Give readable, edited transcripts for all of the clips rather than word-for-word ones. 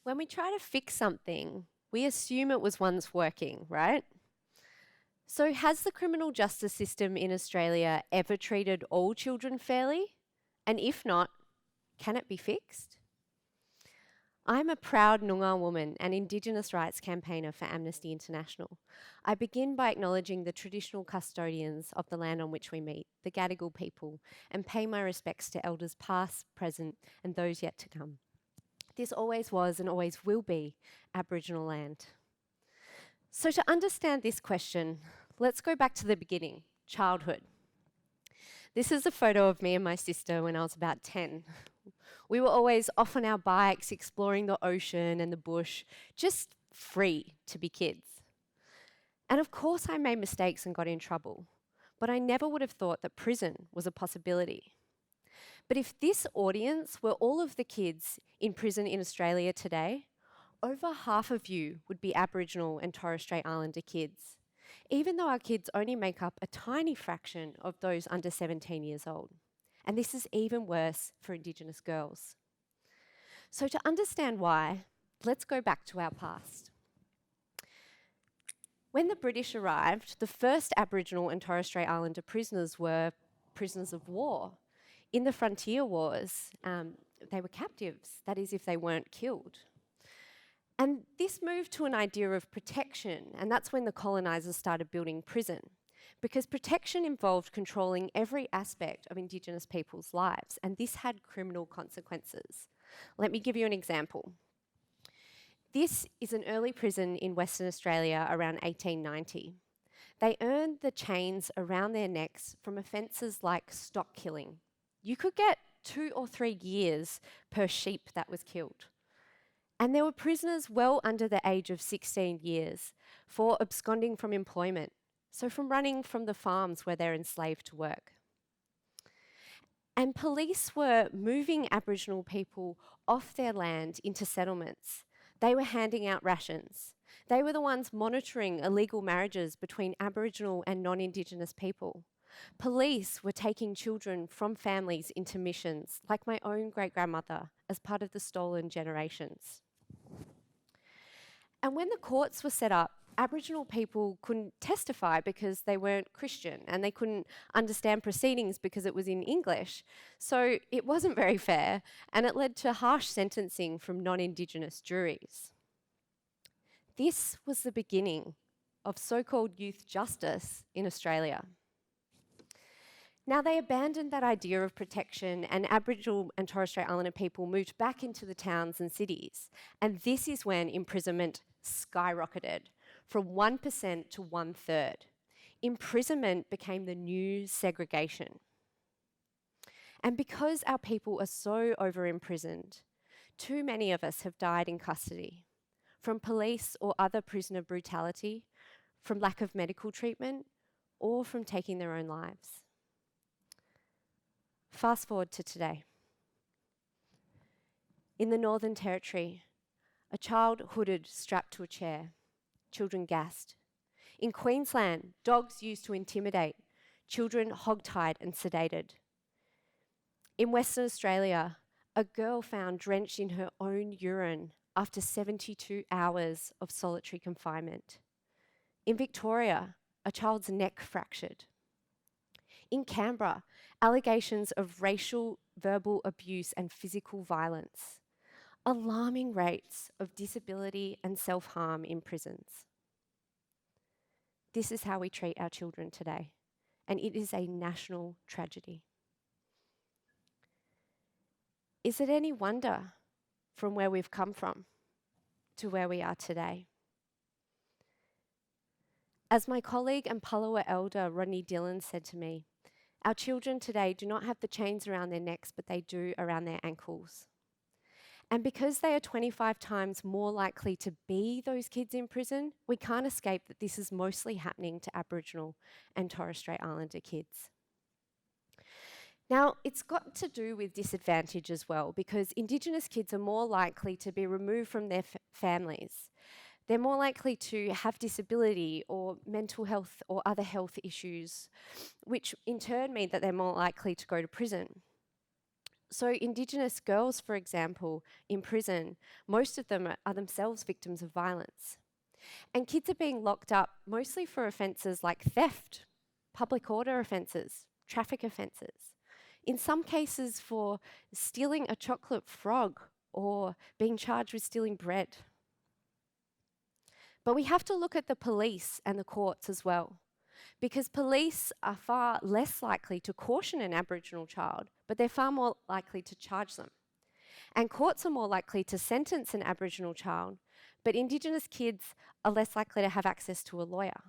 When we try to fix something, we assume it was once working, right? So has the criminal justice system in Australia ever treated all children fairly? And if not, can it be fixed? I'm a proud Noongar woman and Indigenous rights campaigner for Amnesty International. I begin by acknowledging the traditional custodians of the land on which we meet, the Gadigal people, and pay my respects to elders past, present, and those yet to come. This always was and always will be Aboriginal land. So to understand this question, let's go back to the beginning, childhood. This is a photo of me and my sister when I was about 10. We were always off on our bikes, exploring the ocean and the bush, just free to be kids. And of course I made mistakes and got in trouble, but I never would have thought that prison was a possibility. But if this audience were all of the kids in prison in Australia today, over half of you would be Aboriginal and Torres Strait Islander kids, even though our kids only make up a tiny fraction of those under 17 years old. And this is even worse for Indigenous girls. So to understand why, let's go back to our past. When the British arrived, the first Aboriginal and Torres Strait Islander prisoners were prisoners of war. In the frontier wars, they were captives, that is, if they weren't killed. And this moved to an idea of protection, and that's when the colonisers started building prison, because protection involved controlling every aspect of Indigenous people's lives, and this had criminal consequences. Let me give you an example. This is an early prison in Western Australia around 1890. They earned the chains around their necks from offences like stock killing. You could get 2 or 3 years per sheep that was killed. And there were prisoners well under the age of 16 years for absconding from employment, so from running from the farms where they're enslaved to work. And police were moving Aboriginal people off their land into settlements. They were handing out rations. They were the ones monitoring illegal marriages between Aboriginal and non-Indigenous people. Police were taking children from families into missions, like my own great-grandmother, as part of the stolen generations. And when the courts were set up, Aboriginal people couldn't testify because they weren't Christian, and they couldn't understand proceedings because it was in English. So it wasn't very fair, and it led to harsh sentencing from non-Indigenous juries. This was the beginning of so-called youth justice in Australia. Now, they abandoned that idea of protection, and Aboriginal and Torres Strait Islander people moved back into the towns and cities. And this is when imprisonment skyrocketed from 1% to 1/3. Imprisonment became the new segregation. And because our people are so over-imprisoned, too many of us have died in custody, from police or other prisoner brutality, from lack of medical treatment, or from taking their own lives. Fast forward to today. In the Northern Territory, a child hooded strapped to a chair, children gassed. In Queensland, dogs used to intimidate, children hogtied and sedated. In Western Australia, a girl found drenched in her own urine after 72 hours of solitary confinement. In Victoria, a child's neck fractured. In Canberra, allegations of racial, verbal abuse and physical violence. Alarming rates of disability and self-harm in prisons. This is how we treat our children today, and it is a national tragedy. Is it any wonder from where we've come from to where we are today? As my colleague and Palawa elder Rodney Dillon said to me, our children today do not have the chains around their necks, but they do around their ankles. And because they are 25 times more likely to be those kids in prison, we can't escape that this is mostly happening to Aboriginal and Torres Strait Islander kids. Now, it's got to do with disadvantage as well, because Indigenous kids are more likely to be removed from their families. They're more likely to have disability or mental health or other health issues, which in turn mean that they're more likely to go to prison. So Indigenous girls, for example, in prison, most of them are themselves victims of violence. And kids are being locked up mostly for offences like theft, public order offences, traffic offences. In some cases for stealing a chocolate frog or being charged with stealing bread. But we have to look at the police and the courts as well, because police are far less likely to caution an Aboriginal child, but they're far more likely to charge them. And courts are more likely to sentence an Aboriginal child, but Indigenous kids are less likely to have access to a lawyer.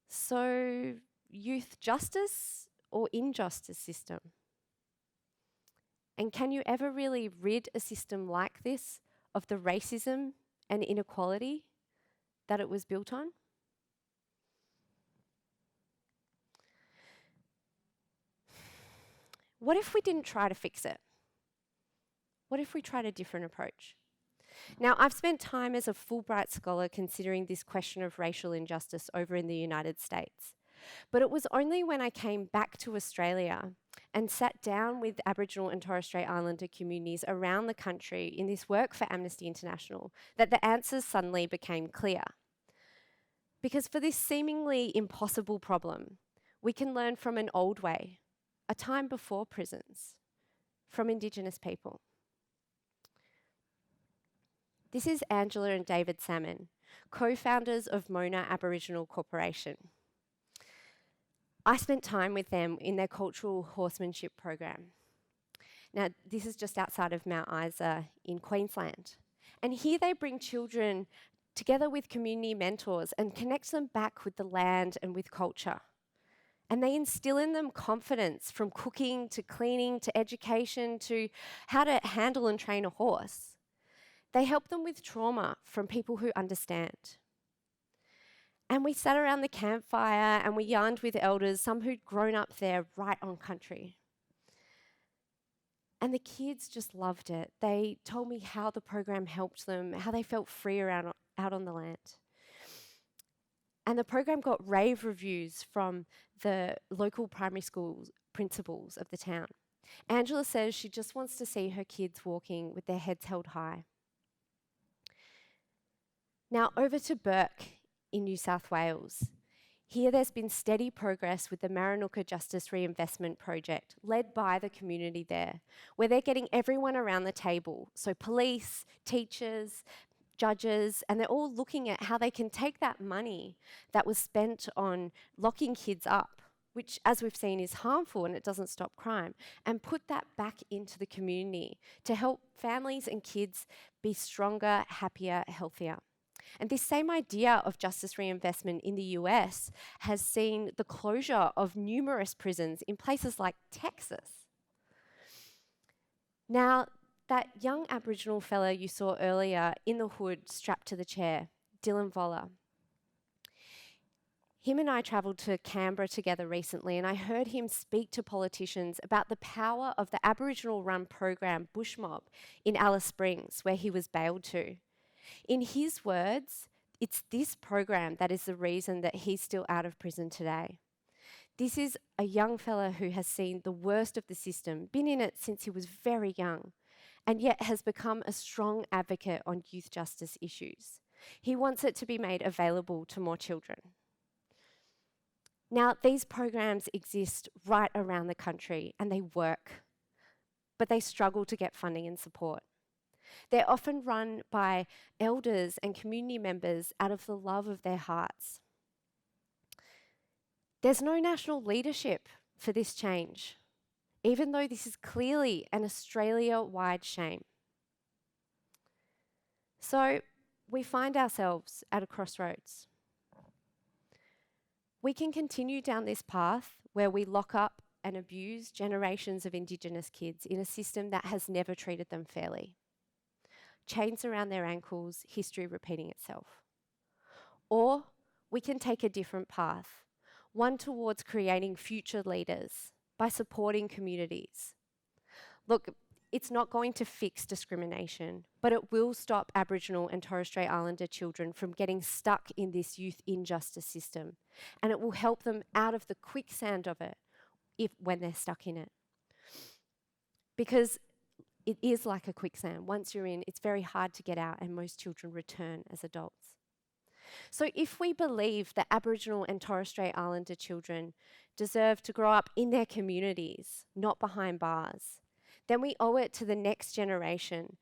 So, youth justice or injustice system? And can you ever really rid a system like this of the racism and inequality that it was built on? What if we didn't try to fix it? What if we tried a different approach? Now, I've spent time as a Fulbright scholar considering this question of racial injustice over in the United States. But it was only when I came back to Australia and sat down with Aboriginal and Torres Strait Islander communities around the country in this work for Amnesty International that the answers suddenly became clear. Because for this seemingly impossible problem, we can learn from an old way, a time before prisons, from Indigenous people. This is Angela and David Salmon, co-founders of Mona Aboriginal Corporation. I spent time with them in their cultural horsemanship program. Now, this is just outside of Mount Isa in Queensland. And here they bring children together with community mentors and connect them back with the land and with culture. And they instill in them confidence, from cooking to cleaning to education to how to handle and train a horse. They help them with trauma from people who understand. And we sat around the campfire and we yarned with elders, some who'd grown up there right on country. And the kids just loved it. They told me how the program helped them, how they felt free out on the land. And the program got rave reviews from the local primary school principals of the town. Angela says she just wants to see her kids walking with their heads held high. Now over to Burke in New South Wales. Here there's been steady progress with the Maranoka Justice Reinvestment project, led by the community there, where they're getting everyone around the table, so police, teachers, judges, and they're all looking at how they can take that money that was spent on locking kids up, which, as we've seen, is harmful and it doesn't stop crime, and put that back into the community to help families and kids be stronger, happier, healthier. And this same idea of justice reinvestment in the US has seen the closure of numerous prisons in places like Texas. Now, that young Aboriginal fella you saw earlier in the hood strapped to the chair, Dylan Voller, him and I travelled to Canberra together recently, and I heard him speak to politicians about the power of the Aboriginal-run program Bush Mob in Alice Springs, where he was bailed to. In his words, it's this program that is the reason that he's still out of prison today. This is a young fella who has seen the worst of the system, been in it since he was very young, and yet has become a strong advocate on youth justice issues. He wants it to be made available to more children. Now, these programs exist right around the country and they work, but they struggle to get funding and support. They're often run by elders and community members out of the love of their hearts. There's no national leadership for this change, even though this is clearly an Australia-wide shame. So we find ourselves at a crossroads. We can continue down this path where we lock up and abuse generations of Indigenous kids in a system that has never treated them fairly. Chains around their ankles, history repeating itself. Or we can take a different path, one towards creating future leaders by supporting communities. Look, it's not going to fix discrimination, but it will stop Aboriginal and Torres Strait Islander children from getting stuck in this youth injustice system, and it will help them out of the quicksand of it when they're stuck in it. because it is like a quicksand. Once you're in, it's very hard to get out, and most children return as adults. So if we believe that Aboriginal and Torres Strait Islander children deserve to grow up in their communities, not behind bars, then we owe it to the next generation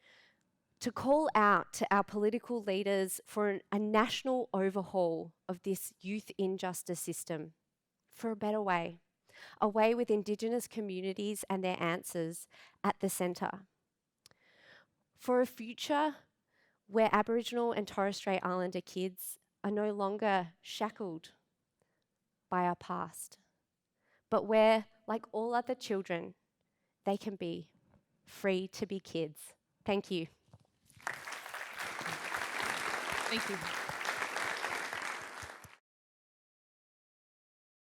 to call out to our political leaders for a national overhaul of this youth injustice system for a better way, a way with Indigenous communities and their answers at the centre. For a future where Aboriginal and Torres Strait Islander kids are no longer shackled by our past, but where, like all other children, they can be free to be kids. Thank you. Thank you.